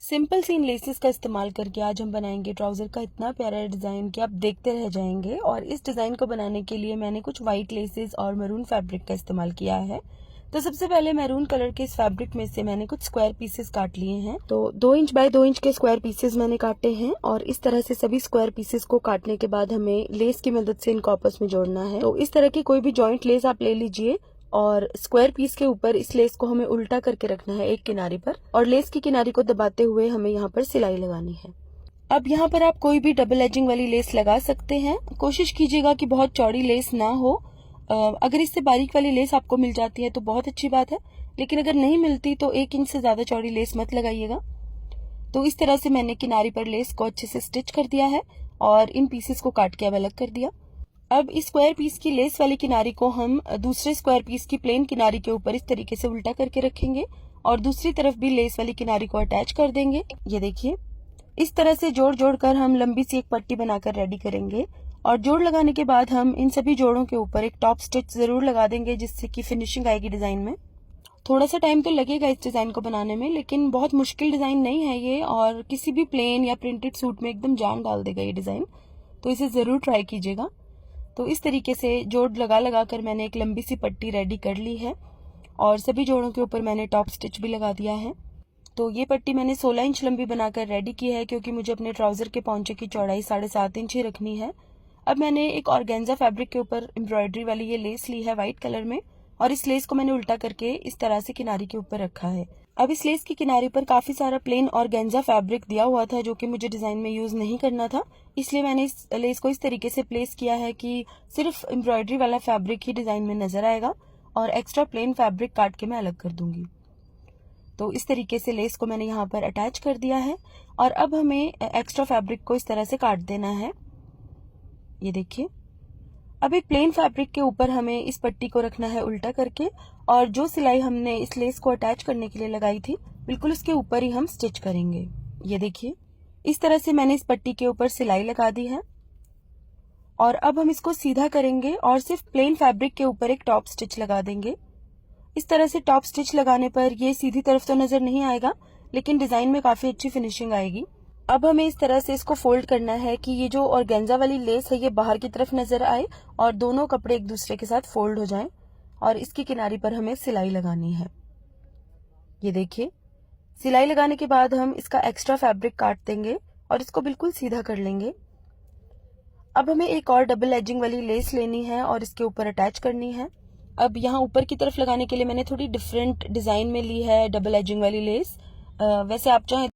Simple सी इन laces का इस्तेमाल करके आज हम बनाएंगे ट्राउजर का इतना प्यारा डिजाइन कि आप देखते रह जाएंगे। और इस डिजाइन को बनाने के लिए मैंने कुछ व्हाइट लेसेस और मैरून फैब्रिक का इस्तेमाल किया है। तो सबसे पहले मैरून कलर के इस फैब्रिक में से मैंने कुछ स्क्वायर पीसेस काट लिए हैं। तो 2 इंच बाय 2 इंच के स्क्वायर पीसेस मैंने काटे हैं और इस तरह से सभी स्क्वायर पीसेस को काटने के बाद हमें लेस की मदद से इनको आपस में जोड़ना है। तो इस तरह की कोई भी जॉइंट लेस आप ले लीजिए और स्क्वायर पीस के ऊपर इस लेस को हमें उल्टा करके रखना है एक किनारे पर, और लेस की किनारे को दबाते हुए हमें यहाँ पर सिलाई लगानी है। अब यहाँ पर आप कोई भी डबल एजिंग वाली लेस लगा सकते हैं। कोशिश कीजिएगा कि बहुत चौड़ी लेस ना हो। अगर इससे बारीक वाली लेस आपको मिल जाती है तो बहुत अच्छी बात है, लेकिन अगर नहीं मिलती तो 1 इंच से ज्यादा चौड़ी लेस मत लगाइएगा। तो इस तरह से मैंने किनारे पर लेस को अच्छे से स्टिच कर दिया है और इन पीसेस को काट के अब अलग कर दिया। अब इस स्क्वायर पीस की लेस वाली किनारी को हम दूसरे स्क्वायर पीस की प्लेन किनारी के ऊपर इस तरीके से उल्टा करके रखेंगे और दूसरी तरफ भी लेस वाली किनारी को अटैच कर देंगे। ये देखिए, इस तरह से जोड़ जोड़ कर हम लंबी सी एक पट्टी बनाकर रेडी करेंगे। और जोड़ लगाने के बाद हम इन सभी जोड़ों के ऊपर एक टॉप स्टिच जरूर लगा देंगे, जिससे कि फिनिशिंग आएगी डिजाइन में। थोड़ा सा टाइम तो लगेगा इस डिजाइन को बनाने में, लेकिन बहुत मुश्किल डिजाइन नहीं है ये, और किसी भी प्लेन या प्रिंटेड सूट में एकदम जान डाल देगा ये डिजाइन। तो इसे जरूर ट्राई कीजिएगा। तो इस तरीके से जोड़ लगा लगा कर मैंने एक लंबी सी पट्टी रेडी कर ली है और सभी जोड़ों के ऊपर मैंने टॉप स्टिच भी लगा दिया है। तो ये पट्टी मैंने 16 इंच लंबी बनाकर रेडी की है, क्योंकि मुझे अपने ट्राउजर के पौंचे की चौड़ाई 7.5 इंच ही रखनी है। अब मैंने एक ऑर्गेन्जा फैब्रिक के ऊपर एम्ब्रॉयडरी वाली ये लेस ली है व्हाइट कलर में, और इस लेस को मैंने उल्टा करके इस तरह से किनारे के ऊपर रखा है। अब इस लेस की किनारे पर काफी सारा प्लेन ऑर्गेन्जा फैब्रिक दिया हुआ था, जो कि मुझे डिजाइन में यूज नहीं करना था, इसलिए मैंने इस लेस को इस तरीके से प्लेस किया है कि सिर्फ एम्ब्रॉयडरी वाला फैब्रिक ही डिजाइन में नजर आएगा और एक्स्ट्रा प्लेन फैब्रिक काट के मैं अलग कर दूंगी। तो इस तरीके से लेस को मैंने यहाँ पर अटैच कर दिया है और अब हमें एक्स्ट्रा फैब्रिक को इस तरह से काट देना है। ये देखिए, अब एक प्लेन फैब्रिक के ऊपर हमें इस पट्टी को रखना है उल्टा करके, और जो सिलाई हमने इस लेस को अटैच करने के लिए लगाई थी बिल्कुल उसके ऊपर ही हम स्टिच करेंगे। ये देखिए, इस तरह से मैंने इस पट्टी के ऊपर सिलाई लगा दी है और अब हम इसको सीधा करेंगे और सिर्फ प्लेन फैब्रिक के ऊपर एक टॉप स्टिच लगा देंगे। इस तरह से टॉप स्टिच लगाने पर ये सीधी तरफ तो नजर नहीं आएगा, लेकिन डिजाइन में काफी अच्छी फिनिशिंग आएगी। अब हमें इस तरह से इसको फोल्ड करना है कि ये जो ऑर्गेन्जा वाली लेस है ये बाहर की तरफ नजर आए और दोनों कपड़े एक दूसरे के साथ फोल्ड हो जाएं, और इसकी किनारी पर हमें सिलाई लगानी है। ये देखिए, सिलाई लगाने के बाद हम इसका एक्स्ट्रा फैब्रिक काट देंगे और इसको बिल्कुल सीधा कर लेंगे। अब हमें एक और डबल एजिंग वाली लेस लेनी है और इसके ऊपर अटैच करनी है। अब यहाँ ऊपर की तरफ लगाने के लिए मैंने थोड़ी डिफरेंट डिजाइन में ली है डबल एजिंग वाली लेस। वैसे आप चाहें